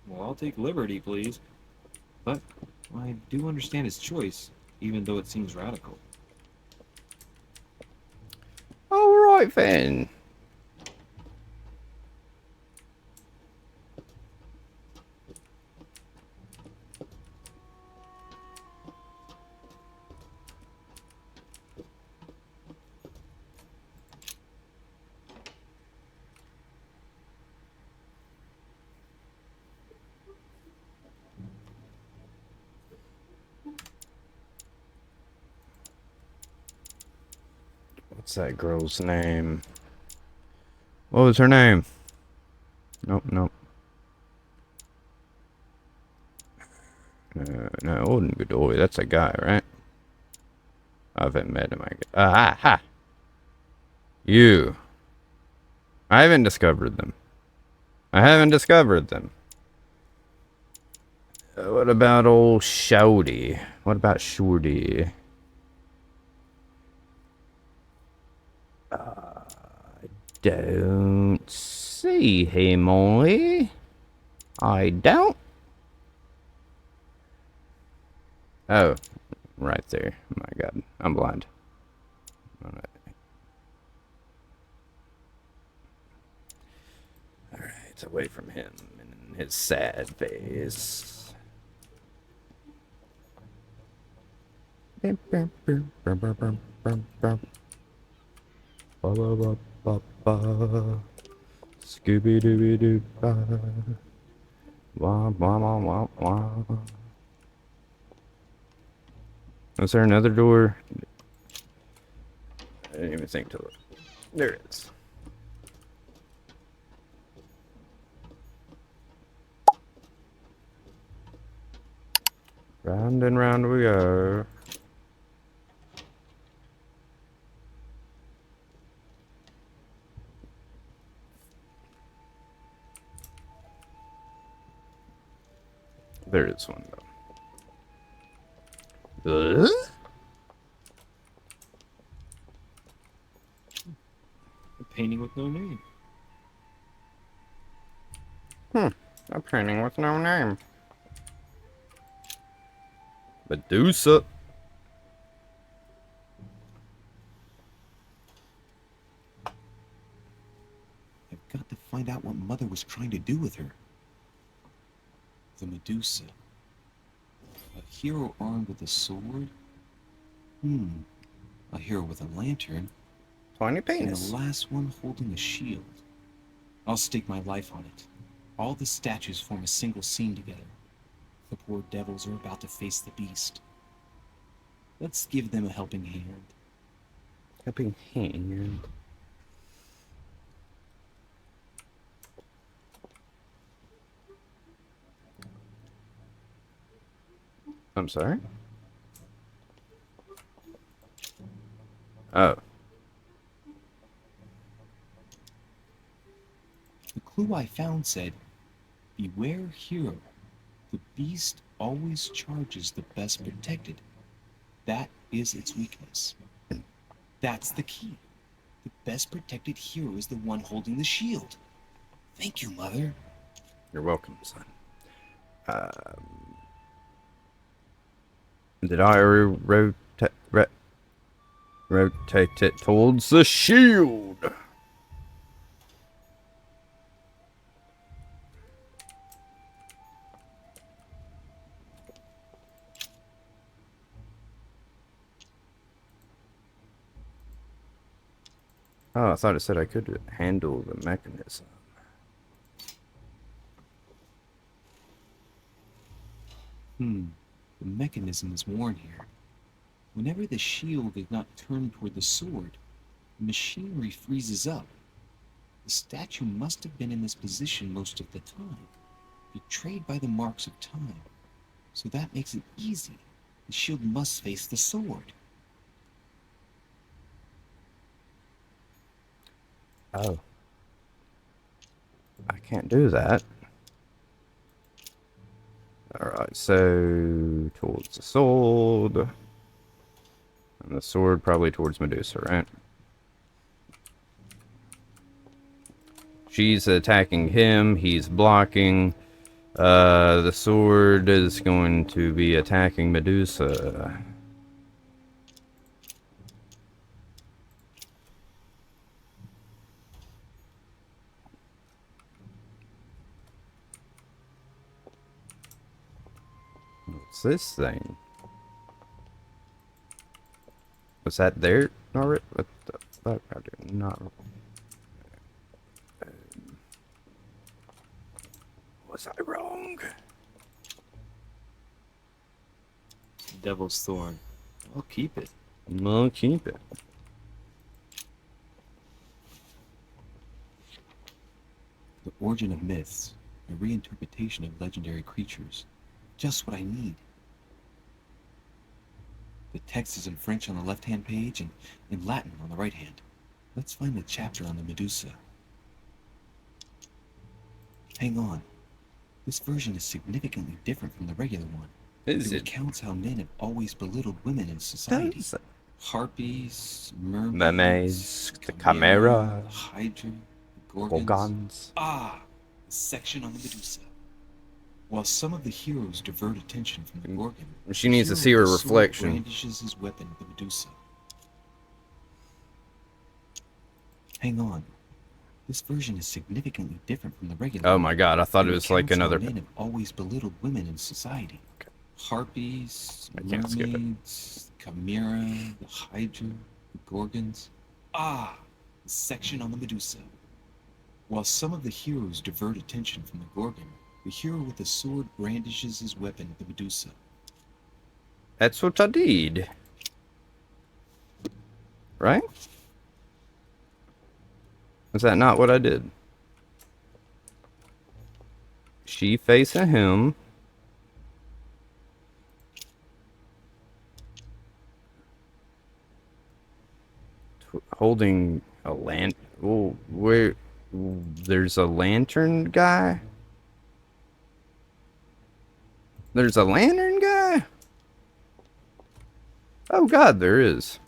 Well, I'll take liberty, please. But I do understand his choice, even though it seems radical. Alright then. What's that girl's name? What was her name? Nope, nope. No, Olden Godoy. That's a guy, right? I haven't met him. Ha! You. I haven't discovered them. I haven't discovered them. What about old Shouty? What about Shorty? Don't see him, Molly. I don't. Oh, right there. My God, I'm blind. All right, away from him and his sad face. Scooby Dooby Doo. Wah wah wah wah wah. Is there another door? I didn't even think to look. There it is. Round and round we go. There is one though. A painting with no name. A painting with no name. Medusa. I've got to find out what Mother was trying to do with her. The Medusa. A hero armed with a sword? A hero with a lantern? 20 And penis. the last one holding a shield. I'll stake my life on it. All the statues form a single scene together. The poor devils are about to face the beast. Let's give them a helping hand. Helping hand. I'm sorry? Oh. The clue I found said, "Beware hero. The beast always charges the best protected. That is its weakness." That's the key. The best protected hero is the one holding the shield. Thank you, Mother. You're welcome, son. Did I rotate it towards the shield? Oh, I thought it said I could handle the mechanism. The mechanism is worn here. Whenever the shield is not turned toward the sword, the machinery freezes up. The statue must have been in this position most of the time, betrayed by the marks of time. So that makes it easy. The shield must face the sword. Oh. I can't do that. Alright, so towards the sword. And the sword probably towards Medusa, right? She's attacking him, he's blocking. The sword is going to be attacking Medusa. What's this thing? Was that there? Alright, what the fuck? I do not. Was I wrong? Devil's Thorn. I'll keep it. I'll keep it. The Origin of Myths, a reinterpretation of legendary creatures. Just what I need. The text is in French on the left-hand page and in Latin on the right hand. Let's find the chapter on the Medusa. Hang on. This version is significantly different from the regular one. Is It it? recounts how men have always belittled women in society. Does it? Harpies, mermaids, Mermaids, the chimera, chimera, the hydra, the gorgons. Gorgons. Ah, the section on the Medusa. While some of the heroes divert attention from the Gorgon, She the needs to hero see her with the sword reflection. brandishes his weapon at the Medusa. Hang on. This version is significantly different from the regular Oh one. my god, I thought it was like recounts how another. men have always belittled women in society. Okay. Harpies, I can't skip it. mermaids, chimera, the hydra, the gorgons. Ah, the section on the Medusa. While some of the heroes divert attention from the Gorgon, the hero with the sword brandishes his weapon at the Medusa. That's what I did. Right? Is that not what I did? She facing him. Holding a oh, where? There's a lantern guy? There's a lantern guy? Oh god, there is.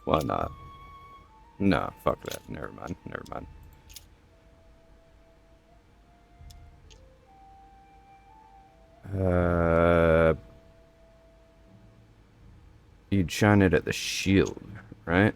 Why not? No, fuck that. Never mind. Never mind. You'd shine it at the shield, right?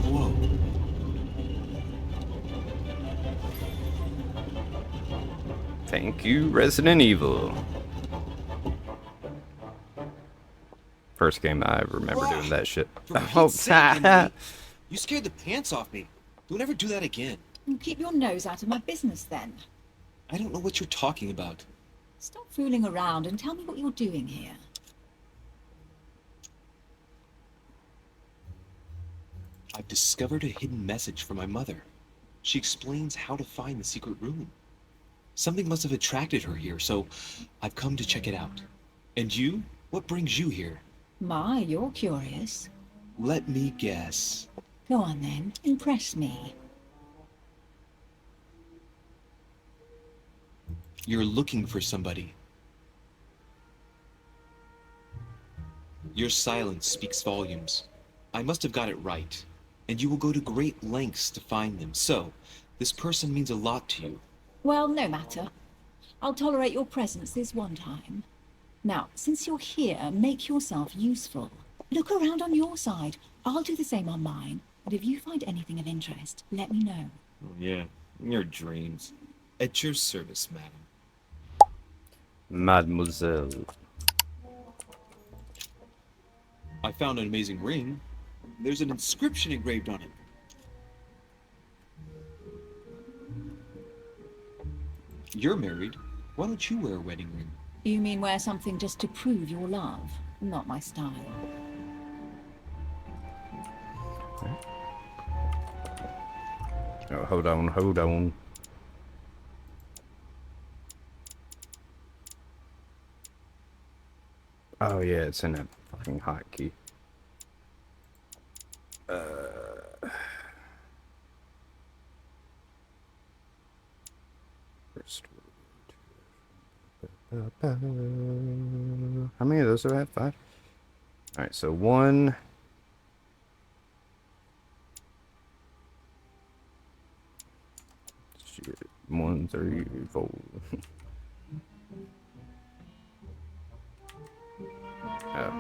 Whoa. Thank you, Resident Evil. First game I remember doing that shit. For Oh, Pete's sake, Emily, you scared the pants off me. Don't ever do that again. Well, keep your nose out of my business then. I don't know what you're talking about. Stop fooling around and tell me what you're doing here. I've discovered a hidden message from my mother. She explains how to find the secret room. Something must have attracted her here, so I've come to check it out. And you? What brings you here? My, you're curious. Let me guess. Go on then, impress me. You're looking for somebody. Your silence speaks volumes. I must have got it right. And you will go to great lengths to find them. So, this person means a lot to you. Well, no matter. I'll tolerate your presence this one time. Now, since you're here, make yourself useful. Look around on your side. I'll do the same on mine. But if you find anything of interest, let me know. Oh, yeah. In your dreams. At your service, madam. Mademoiselle. I found an amazing ring. There's an inscription engraved on it. You're married. Why don't you wear a wedding ring? You mean wear something just to prove your love? Not my style. Oh, hold on, hold on. Oh yeah, it's in that fucking hotkey. How many of those do I have? 5? Alright, so 1. Shit. 1, 3, 4. Oh.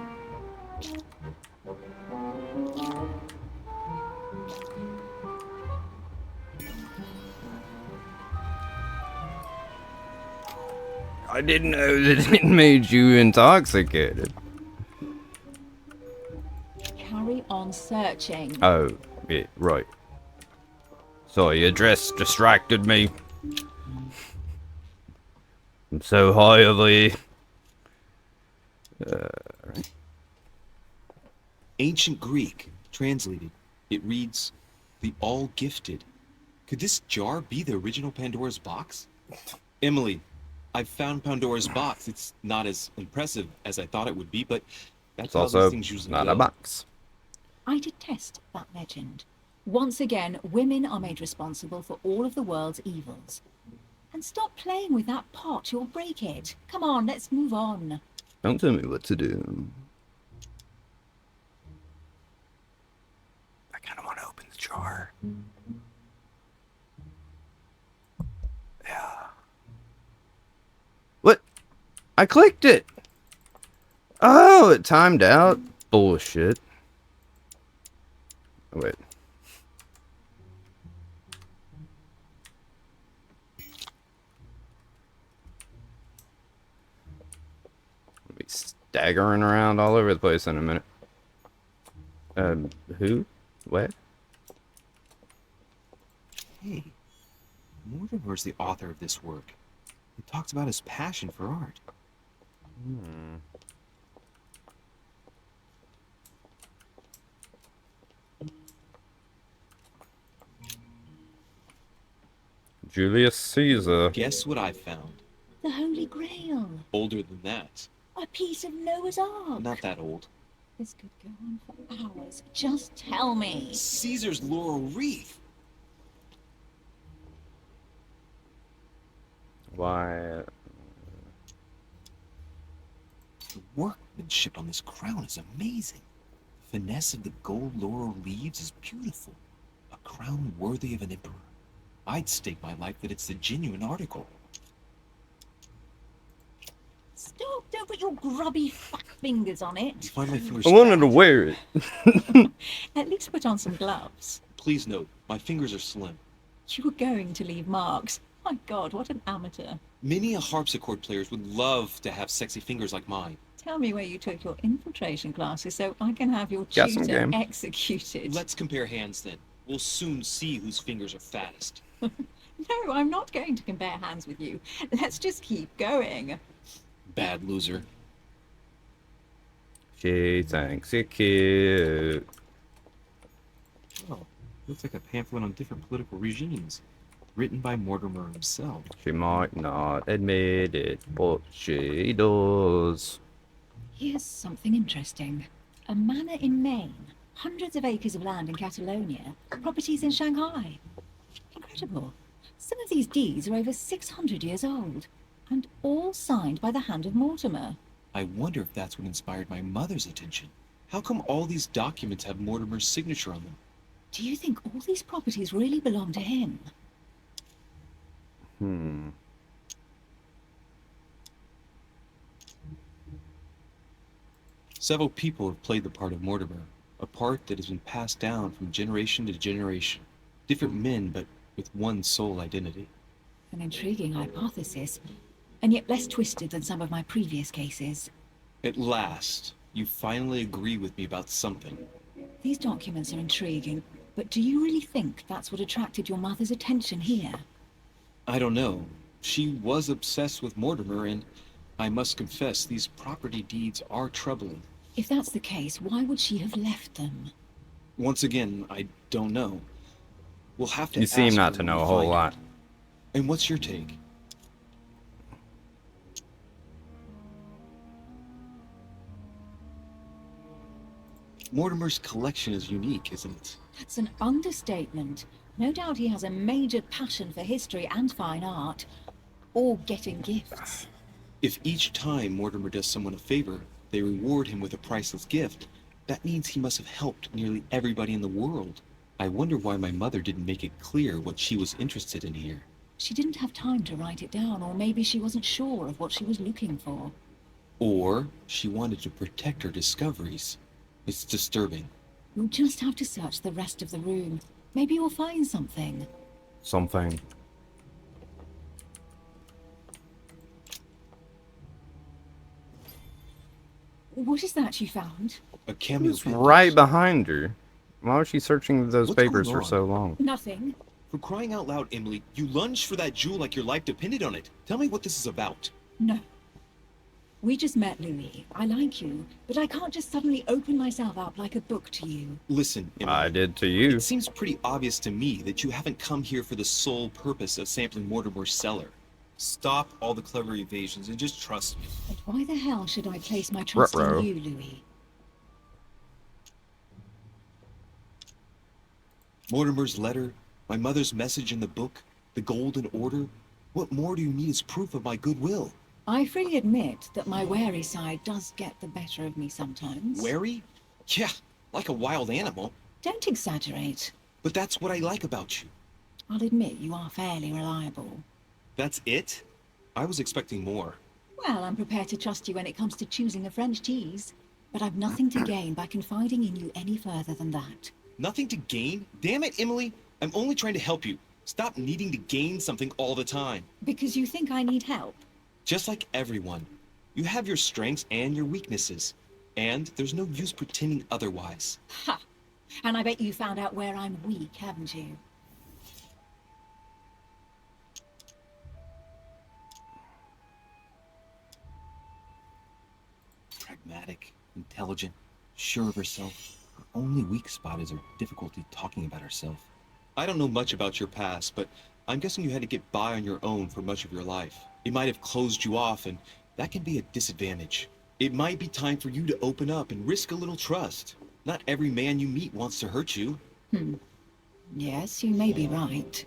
I didn't know that it made you intoxicated. Carry on searching. Oh, yeah, right. Sorry, your dress distracted me. I'm so high of the... Ancient Greek, translated. It reads, the all-gifted. Could this jar be the original Pandora's box? Emily, I've found Pandora's box. It's not as impressive as I thought it would be, but that's It's how these also things usually not go. a box. I detest that legend. Once again, women are made responsible for all of the world's evils. And stop playing with that pot, you'll break it. Come on, let's move on. Don't tell me what to do. I kind of want to open the jar. Yeah. What? I clicked it. Oh, it timed out. Bullshit. Oh, wait. I'll be staggering around all over the place in a minute. Who? What? Hey, Mortimer's the author of this work. He talks about his passion for art. Julius Caesar. Guess what I found? The Holy Grail. Older than that. A piece of Noah's Ark. Not that old. This could go on for hours. Just tell me. Caesar's laurel wreath. Why? The workmanship on this crown is amazing. The finesse of the gold laurel leaves is beautiful. A crown worthy of an emperor. I'd stake my life that it's the genuine article. Stop! Don't put your grubby fat fingers on You it. find my fingers I wanted to fat? wear it. At least put on some gloves. Please note, my fingers are slim. You were going to leave marks. My God, what an amateur. Many a harpsichord players would love to have sexy fingers like mine. Tell me where you took your infiltration classes so I can have your Got some tutor game. executed. Let's compare hands then. We'll soon see whose fingers are fattest. No, I'm not going to compare hands with you. Let's just keep going. Bad loser. She thinks you're cute. Oh, looks like a pamphlet on different political regimes. Written by Mortimer himself. She might not admit it, but she does. Here's something interesting. A manor in Maine, hundreds of acres of land in Catalonia, properties in Shanghai. Incredible. Some of these deeds are over 600 years old, and all signed by the hand of Mortimer. I wonder if that's what inspired my mother's attention. How come all these documents have Mortimer's signature on them? Do you think all these properties really belong to him? Several people have played the part of Mortimer, a part that has been passed down from generation to generation. Different men, but with one sole identity. An intriguing hypothesis, and yet less twisted than some of my previous cases. At last, you finally agree with me about something. These documents are intriguing, but do you really think that's what attracted your mother's attention here? I don't know. She was obsessed with Mortimer, and I must confess, these property deeds are troubling. If that's the case, why would she have left them? Once again, I don't know. We'll have to You seem ask not her to when know we a whole find her. lot. And what's your take? Mortimer's collection is unique, isn't it? That's an understatement. No doubt he has a major passion for history and fine art, or getting gifts. If each time Mortimer does someone a favor, they reward him with a priceless gift, that means he must have helped nearly everybody in the world. I wonder why my mother didn't make it clear what she was interested in here. She didn't have time to write it down, or maybe she wasn't sure of what she was looking for. Or she wanted to protect her discoveries. It's disturbing. You'll just have to search the rest of the room. Maybe you'll find something. Something. What is that you found? A cameo It's from right behind her. Why was she searching those What's papers going for on? so long? Nothing. For crying out loud, Emily, you lunged for that jewel like your life depended on it. Tell me what this is about. No. We just met, Louis. I like you, but I can't just suddenly open myself up like a book to you. Listen, Emily. I did to you. It seems pretty obvious to me that you haven't come here for the sole purpose of sampling Mortimer's cellar. Stop all the clever evasions and just trust me. But why the hell should I place my trust Ruh-roh. in you, Louis? Mortimer's letter, my mother's message in the book, the Golden Order. What more do you need as proof of my goodwill? I freely admit that my wary side does get the better of me sometimes. Wary? Yeah, like a wild animal. Don't exaggerate. But that's what I like about you. I'll admit you are fairly reliable. That's it? I was expecting more. Well, I'm prepared to trust you when it comes to choosing a French cheese. But I've nothing to gain by confiding in you any further than that. Nothing to gain? Damn it, Emily. I'm only trying to help you. Stop needing to gain something all the time. Because you think I need help? Just like everyone. You have your strengths and your weaknesses. And there's no use pretending otherwise. Ha! And I bet you found out where I'm weak, haven't you? Pragmatic, intelligent, sure of herself. Her only weak spot is her difficulty talking about herself. I don't know much about your past, but I'm guessing you had to get by on your own for much of your life. It might have closed you off, and that can be a disadvantage. It might be time for you to open up and risk a little trust. Not every man you meet wants to hurt you. Yes, you may be right.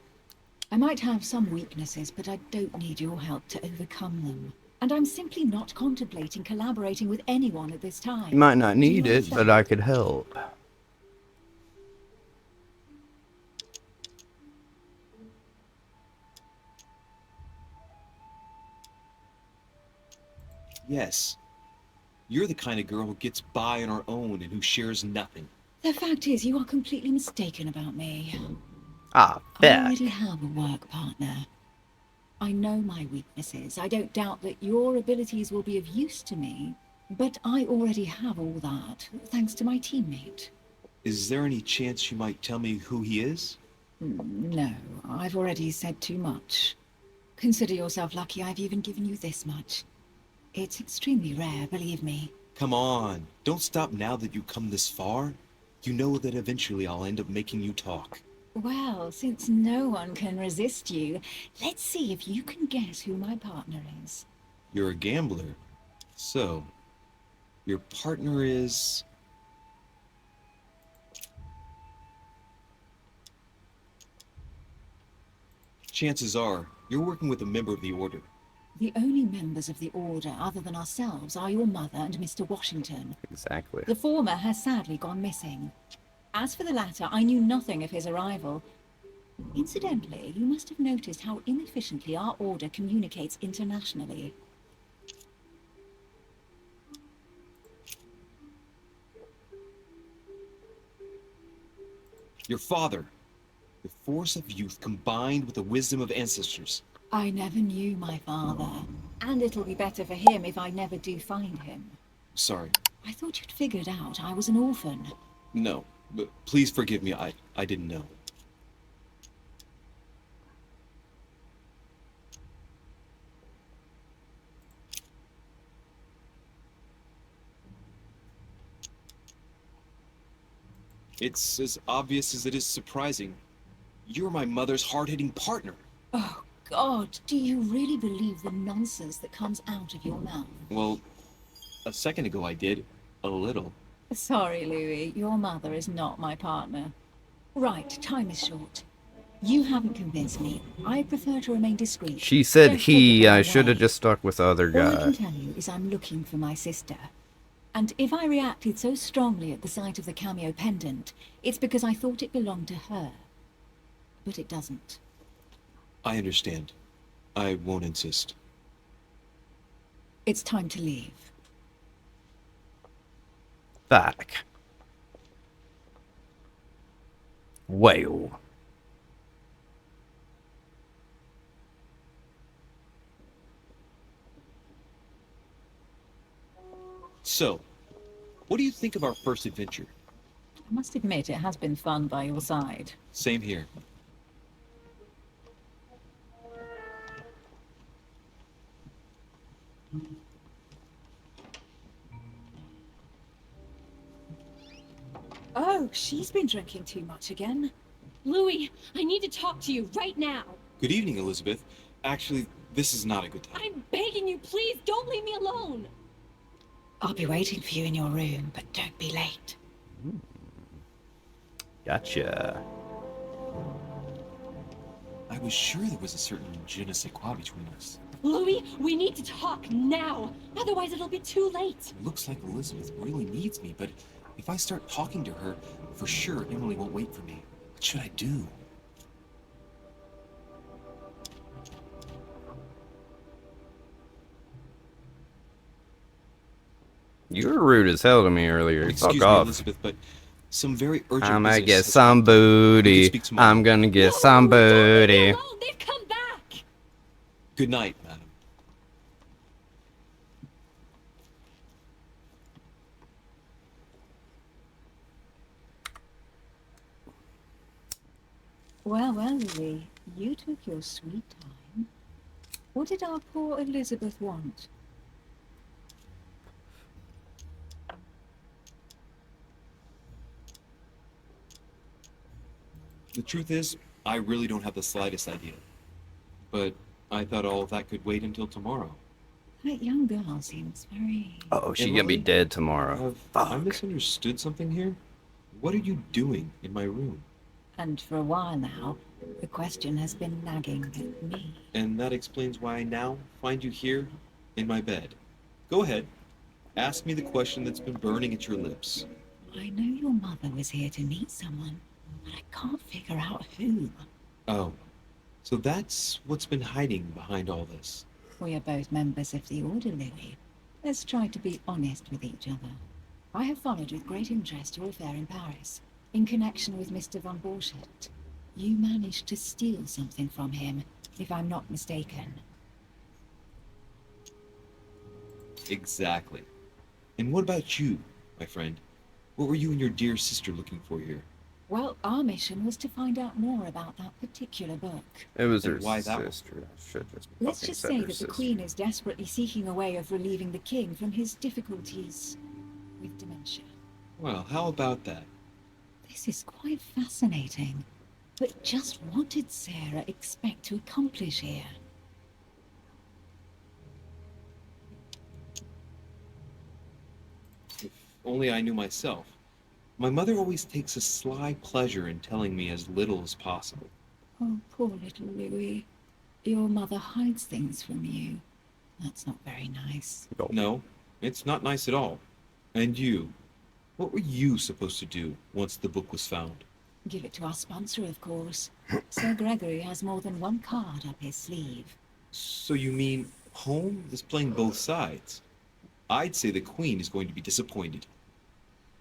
I might have some weaknesses, but I don't need your help to overcome them. And I'm simply not contemplating collaborating with anyone at this time. You might not Do you need it, but understand? I could help. Yes. You're the kind of girl who gets by on her own and who shares nothing. The fact is, you are completely mistaken about me. Ah, I bet. already have a work partner. I know my weaknesses. I don't doubt that your abilities will be of use to me. But I already have all that, thanks to my teammate. Is there any chance you might tell me who he is? No, I've already said too much. Consider yourself lucky I've even given you this much. It's extremely rare, believe me. Come on, don't stop now that you've come this far. You know that eventually I'll end up making you talk. Well, since no one can resist you, let's see if you can guess who my partner is. You're a gambler. So, your partner is... Chances are, you're working with a member of the Order. The only members of the Order other than ourselves are your mother and Mr. Washington. Exactly. The former has sadly gone missing. As for the latter, I knew nothing of his arrival. Incidentally, you must have noticed how inefficiently our Order communicates internationally. Your father. The force of youth combined with the wisdom of ancestors. I never knew my father, and it'll be better for him if I never do find him. Sorry. I thought you'd figured out I was an orphan. No, but please forgive me, I didn't know. It's as obvious as it is surprising. You're my mother's hard-hitting partner. Oh, God, do you really believe the nonsense that comes out of your mouth? Well, a second ago I did. A little. Sorry, Louis, your mother is not my partner. Right, time is short. You haven't convinced me. I prefer to remain discreet. She said Don't take it he. the I wrong should have way. just stuck with the other All I guy. can tell you is I'm looking for my sister. And if I reacted so strongly at the sight of the cameo pendant, it's because I thought it belonged to her. But it doesn't. I understand. I won't insist. It's time to leave. Fuck. Well. So, what do you think of our first adventure? I must admit, it has been fun by your side. Same here. Oh, she's been drinking too much again. Louis, I need to talk to you right now. Good evening, Elizabeth. Actually, this is not a good time. I'm begging you, please don't leave me alone. I'll be waiting for you in your room, but don't be late. Gotcha. I was sure there was a certain je ne sais quoi between us. Louis, we need to talk now. Otherwise it'll be too late. It looks like Elizabeth really needs me, but if I start talking to her, for sure Emily won't wait for me. What should I do? You were rude as hell to me earlier. Excuse Fuck me, off. Elizabeth, but some very urgent I'm gonna business get has some come. We can booty. speak tomorrow. I'm gonna get No, some don't leave me booty. alone. They've come back. Good night, madam. Well, Louis, you took your sweet time. What did our poor Elizabeth want? The truth is, I really don't have the slightest idea. But I thought all of that could wait until tomorrow. That young girl seems very... Oh, she's gonna be Emily? dead tomorrow. Have I Fuck. misunderstood something here? What are you doing in my room? And for a while now, the question has been nagging at me. And that explains why I now find you here in my bed. Go ahead. Ask me the question that's been burning at your lips. I know your mother was here to meet someone, but I can't figure out who. Oh, so that's what's been hiding behind all this. We are both members of the Order, Louis. Let's try to be honest with each other. I have followed with great interest your affair in Paris, in connection with Mr. von Borchardt. You managed to steal something from him, if I'm not mistaken. Exactly. And what about you, my friend? What were you and your dear sister looking for here? Well, our mission was to find out more about that particular book. It was her And why that one? sister. I should just Let's fucking just said say her that the sister. Queen is desperately seeking a way of relieving the King from his difficulties with dementia. Well, how about that? This is quite fascinating. But just what did Sarah expect to accomplish here? If only I knew myself. My mother always takes a sly pleasure in telling me as little as possible. Oh, poor little Louis. Your mother hides things from you. That's not very nice. Go. No, it's not nice at all. And you? What were you supposed to do once the book was found? Give it to our sponsor, of course. Sir Gregory has more than one card up his sleeve. So you mean home is playing both sides? I'd say the Queen is going to be disappointed.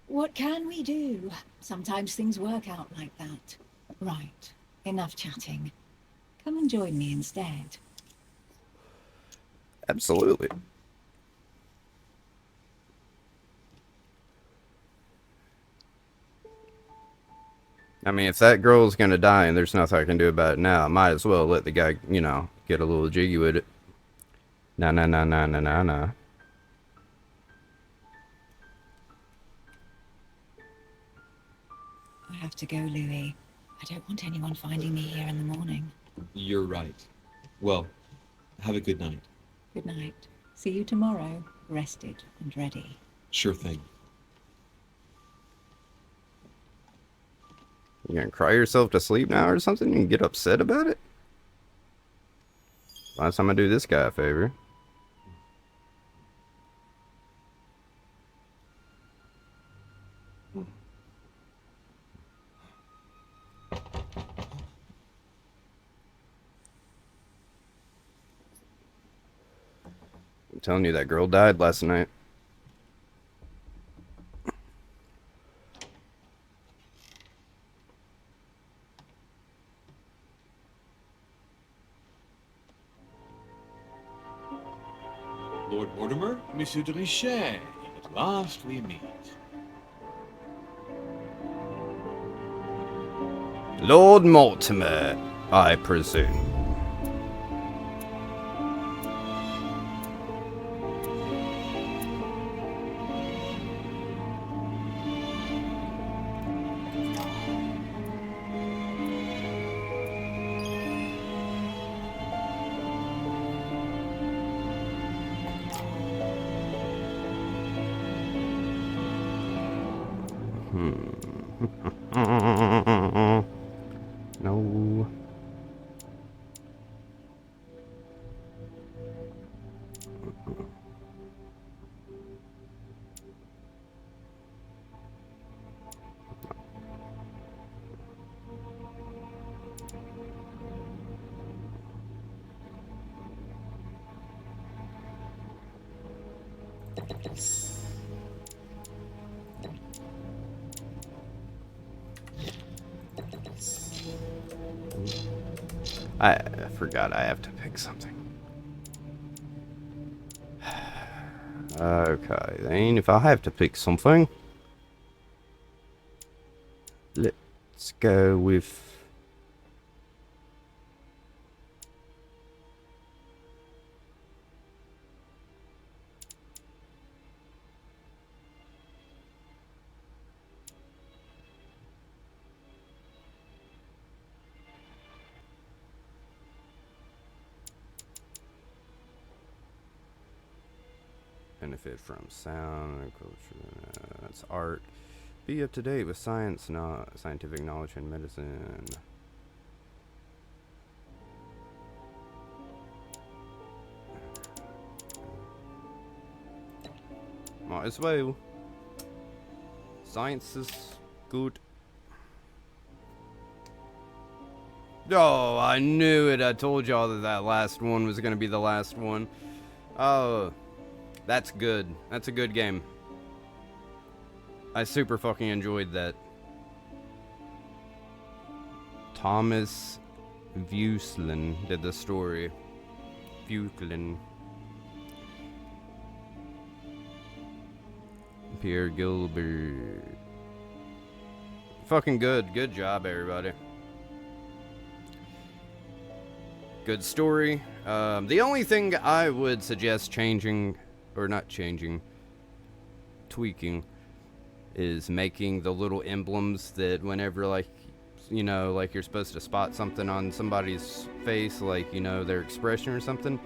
What can we do? Sometimes things work out like that. Right, enough chatting. Come and join me instead. Absolutely. I mean, if that girl's gonna die and there's nothing I can do about it now, I might as well let the guy, you know, get a little jiggy with it. Nah. I have to go, Louis. I don't want anyone finding me here in the morning. You're right. Well, have a good night. Good night. See you tomorrow, rested and ready. Sure thing. You gonna cry yourself to sleep now or something and get upset about it? Last time I do this guy a favor. I'm telling you, that girl died last night. Lord Mortimer, Monsieur de Richet, at last we meet. Lord Mortimer, I presume. No. I forgot I have to pick something. Okay, then if I have to pick something, let's go with... benefit from sound, culture, that's art. Be up to date with science, scientific knowledge and medicine. Might as well. Science is good. Oh, I knew it. I told y'all that that last one was going to be the last one. Oh, that's good. That's a good game. I super fucking enjoyed that. Thomas Vueslin did the story. Vueslin. Pierre Gilbert. Fucking good. Good job, everybody. Good story. The only thing I would suggest changing, or not changing, tweaking, is making the little emblems that whenever, like, you know, like you're supposed to spot something on somebody's face, like, you know, their expression or something.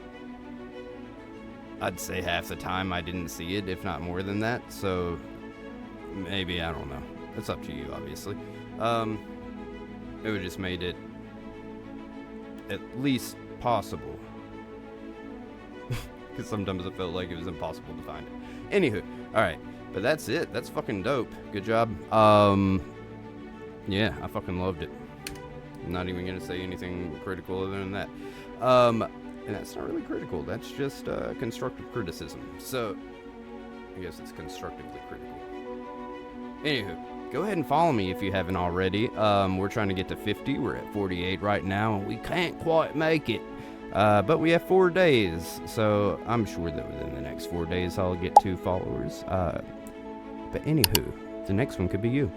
I'd say half the time I didn't see it, if not more than that, so maybe, I don't know. It's up to you, obviously. It would just made it at least possible. Because sometimes it felt like it was impossible to find it. Anywho, alright. But that's it. That's fucking dope. Good job. Yeah, I fucking loved it. I'm not even gonna say anything critical other than that. And that's not really critical. That's just constructive criticism. So, I guess it's constructively critical. Anywho, go ahead and follow me if you haven't already. We're trying to get to 50. We're at 48 right now, and we can't quite make it. But we have 4 days, so I'm sure that within the next 4 days I'll get 2 followers. But anywho, the next one could be you.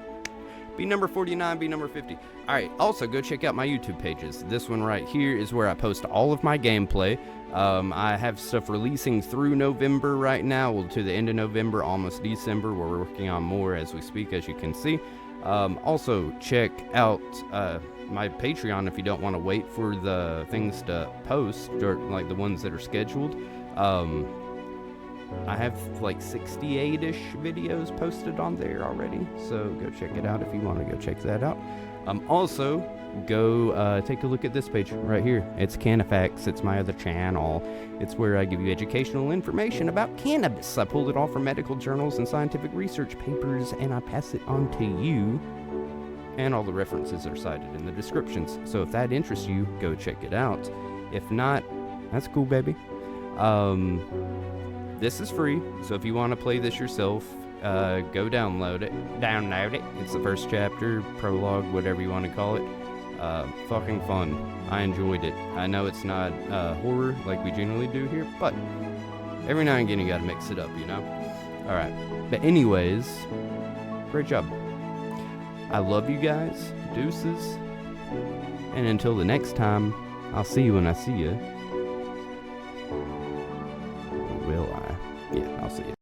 Be number 49, be number 50. Alright, also go check out my YouTube pages. This one right here is where I post all of my gameplay. I have stuff releasing through November right now, well, to the end of November, almost December. We're working on more as we speak, as you can see. Also, check out my Patreon if you don't want to wait for the things to post, or like the ones that are scheduled. I have like 68-ish videos posted on there already, so go check it out if you want to go check that out. Also, go take a look at this page right here. It's CannaFacts. It's my other channel. It's where I give you educational information about cannabis. I pulled it all from medical journals and scientific research papers, and I pass it on to you. And all the references are cited in the descriptions. So if that interests you, go check it out. If not, that's cool, baby. This is free, so if you want to play this yourself, go download it. Download it. It's the first chapter, prologue, whatever you want to call it. Fucking fun. I enjoyed it. I know it's not horror like we generally do here, but every now and again you gotta mix it up, you know? Alright. But anyways, great job. I love you guys. Deuces. And until the next time, I'll see you when I see you. Or will I? Yeah, I'll see you.